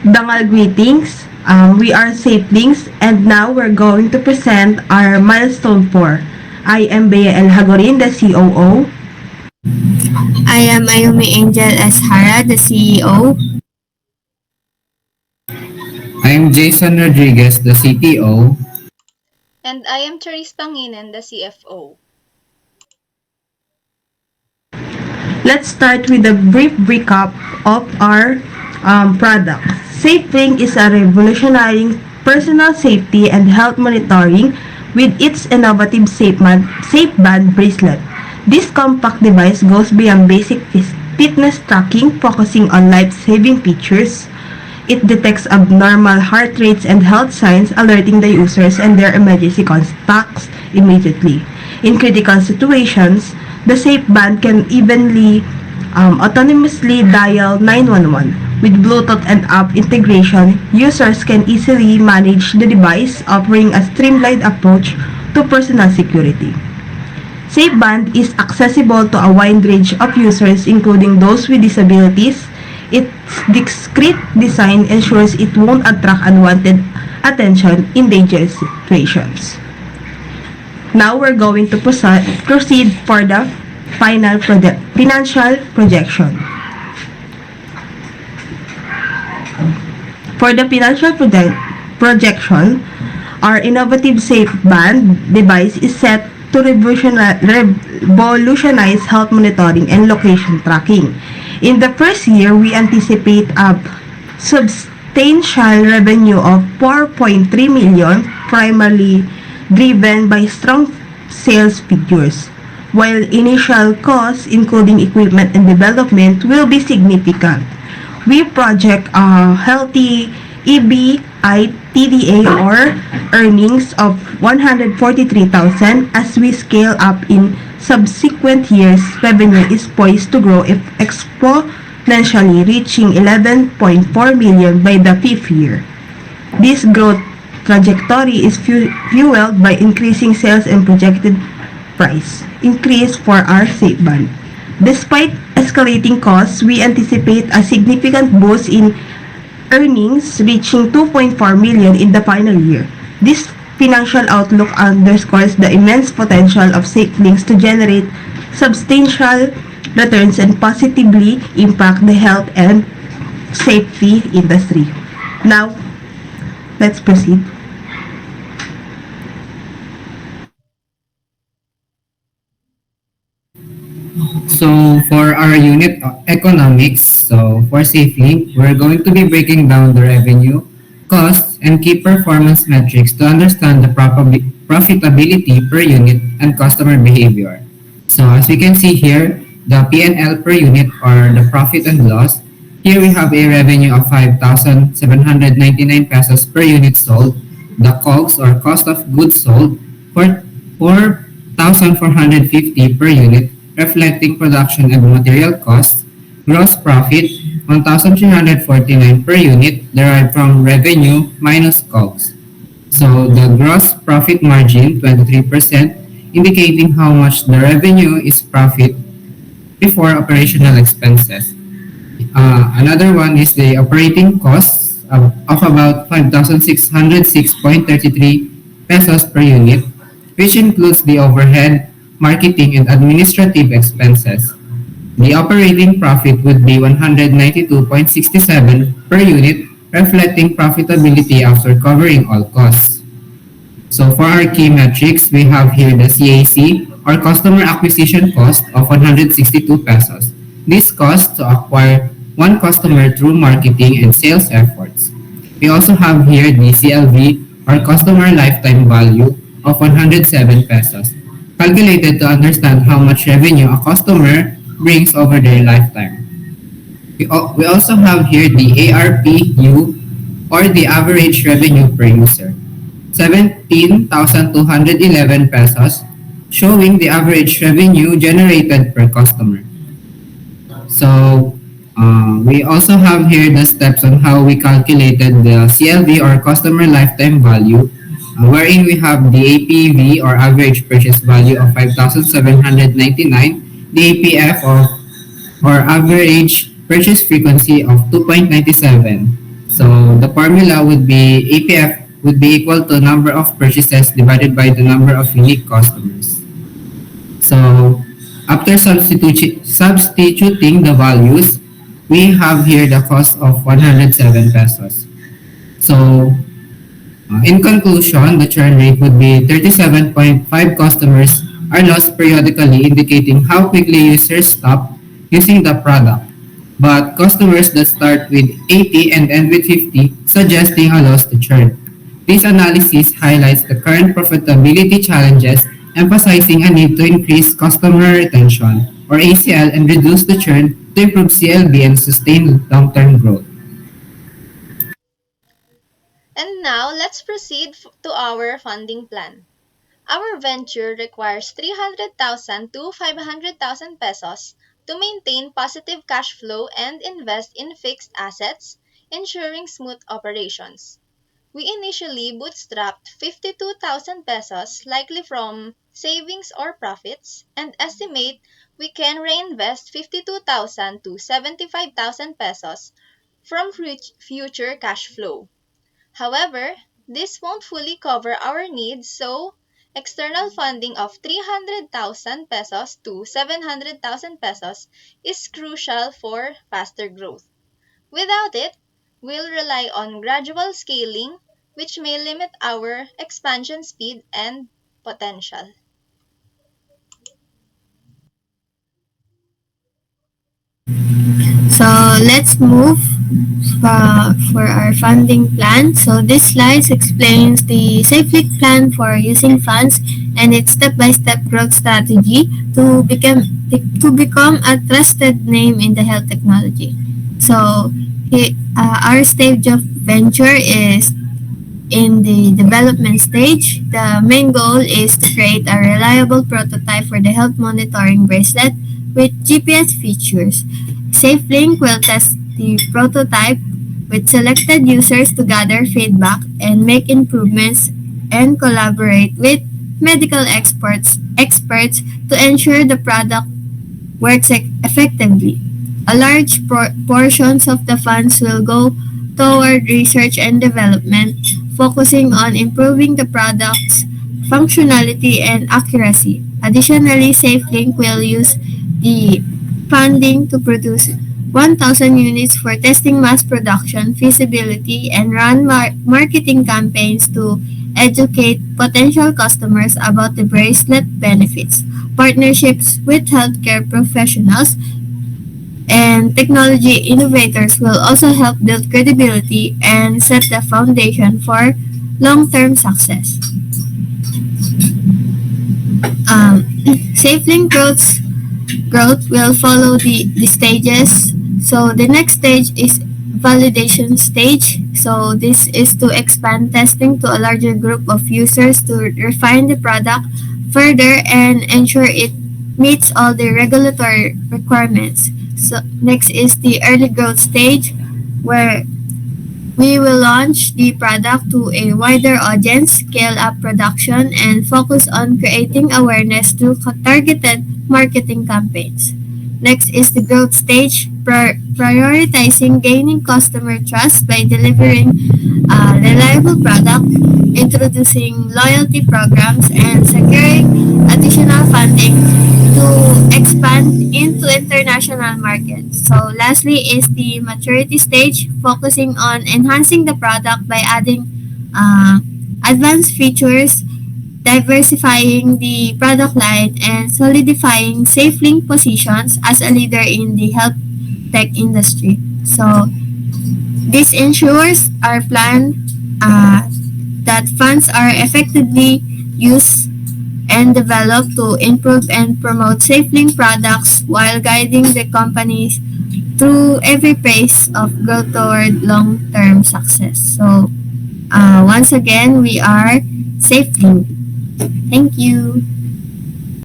Dangal greetings. We are Safelinks and now we're going to present our Milestone 4. I am Jagorin, the COO. I am Ayumi Angel as Hara, the CEO. I am Jayson Rodriguez, the CTO. And I am Chariz Panginen, the CFO. Let's start with a brief recap of our product. Safelink is a revolutionizing personal safety and health monitoring with its innovative SafeBand bracelet. This compact device goes beyond basic fitness tracking, focusing on life-saving features. It detects abnormal heart rates and health signs, alerting the users and their emergency contacts immediately. In critical situations, the SafeBand can evenly autonomously dial 911. With Bluetooth and app integration, users can easily manage the device, offering a streamlined approach to personal security. SafeBand is accessible to a wide range of users, including those with disabilities. Its discreet design ensures it won't attract unwanted attention in dangerous situations. Now we're going to proceed for the financial projection. For the financial projection, our innovative SafeBand device is set to revolutionize health monitoring and location tracking. In the first year, we anticipate a substantial revenue of 4.3 million, primarily driven by strong sales figures, while initial costs, including equipment and development, will be significant. We project a healthy EBITDA or earnings of 143,000 as we scale up in subsequent years. Revenue is poised to grow exponentially, reaching 11.4 million by the fifth year. This growth trajectory is fueled by increasing sales and projected price increase for our SafeBand. Despite escalating costs, we anticipate a significant boost in earnings, reaching 2.4 million in the final year. This financial outlook underscores the immense potential of Safelinks to generate substantial returns and positively impact the health and safety industry. Now, let's proceed. So for our unit economics, for Safelink, we're going to be breaking down the revenue, costs, and key performance metrics to understand the profitability per unit and customer behavior. So as we can see here, the P&L per unit or the profit and loss, here we have a revenue of 5,799 pesos per unit sold. The COGS or cost of goods sold for 4,450 per unit, reflecting production and material costs. Gross profit, 1,349 per unit, derived from revenue minus COGS. So the gross profit margin, 23%, indicating how much the revenue is profit before operational expenses. Another one is the operating costs of about 5,606.33 pesos per unit, which includes the overhead, marketing, and administrative expenses. The operating profit would be 192.67 per unit, reflecting profitability after covering all costs. So for our key metrics, we have here the CAC or customer acquisition cost of 162 pesos. This cost to acquire one customer through marketing and sales efforts. We also have here the CLV or customer lifetime value of 107 pesos, calculated to understand how much revenue a customer brings over their lifetime. We also have here the ARPU or the average revenue per user, 17,211 pesos, showing the average revenue generated per customer. So we also have here the steps on how we calculated the CLV or customer lifetime value, wherein we have the APV or average purchase value of 5,799, the APF or average purchase frequency of 2.97, So the formula would be APF would be equal to number of purchases divided by the number of unique customers. So after substituting the values, we have here the cost of 107 pesos. So in conclusion, the churn rate would be 37.5 customers are lost periodically, indicating how quickly users stop using the product. But customers that start with 80 and end with 50, suggesting a loss to churn. This analysis highlights the current profitability challenges, emphasizing a need to increase customer retention, or ACL, and reduce the churn to improve CLB and sustain long-term growth. And now, let's proceed to our funding plan. Our venture requires 300,000 to 500,000 pesos to maintain positive cash flow and invest in fixed assets, ensuring smooth operations. We initially bootstrapped 52,000 pesos, likely from savings or profits, and estimate we can reinvest 52,000 to 75,000 pesos from future cash flow. However, this won't fully cover our needs, so external funding of 300,000 pesos to 700,000 pesos is crucial for faster growth. Without it, we'll rely on gradual scaling, which may limit our expansion speed and potential. So let's move for our funding plan. So this slide explains the Safelink plan for using funds and its step-by-step growth strategy to become a trusted name in the health technology. So our stage of venture is in the development stage. The main goal is to create a reliable prototype for the health monitoring bracelet with GPS features. SafeLink will test the prototype with selected users to gather feedback and make improvements and collaborate with medical experts to ensure the product works effectively. A large portions of the funds will go toward research and development, focusing on improving the product's functionality and accuracy. Additionally, SafeLink will use the funding to produce 1,000 units for testing mass production feasibility and run marketing campaigns to educate potential customers about the bracelet benefits. Partnerships with healthcare professionals and technology innovators will also help build credibility and set the foundation for long-term success. SafeLink growth will follow the stages. So the next stage is validation stage. So this is to expand testing to a larger group of users to refine the product further and ensure it meets all the regulatory requirements. So next is the early growth stage where we will launch the product to a wider audience, scale up production, and focus on creating awareness through targeted marketing campaigns. Next is the growth stage, prioritizing gaining customer trust by delivering a reliable product, introducing loyalty programs, and securing additional funding to expand into international markets. So lastly is the maturity stage, focusing on enhancing the product by adding advanced features, diversifying the product line, and solidifying SafeLink positions as a leader in the health tech industry. So this ensures our plan that funds are effectively used and developed to improve and promote SafeLink products while guiding the companies through every phase of growth toward long-term success. So once again, we are SafeLink. Thank you.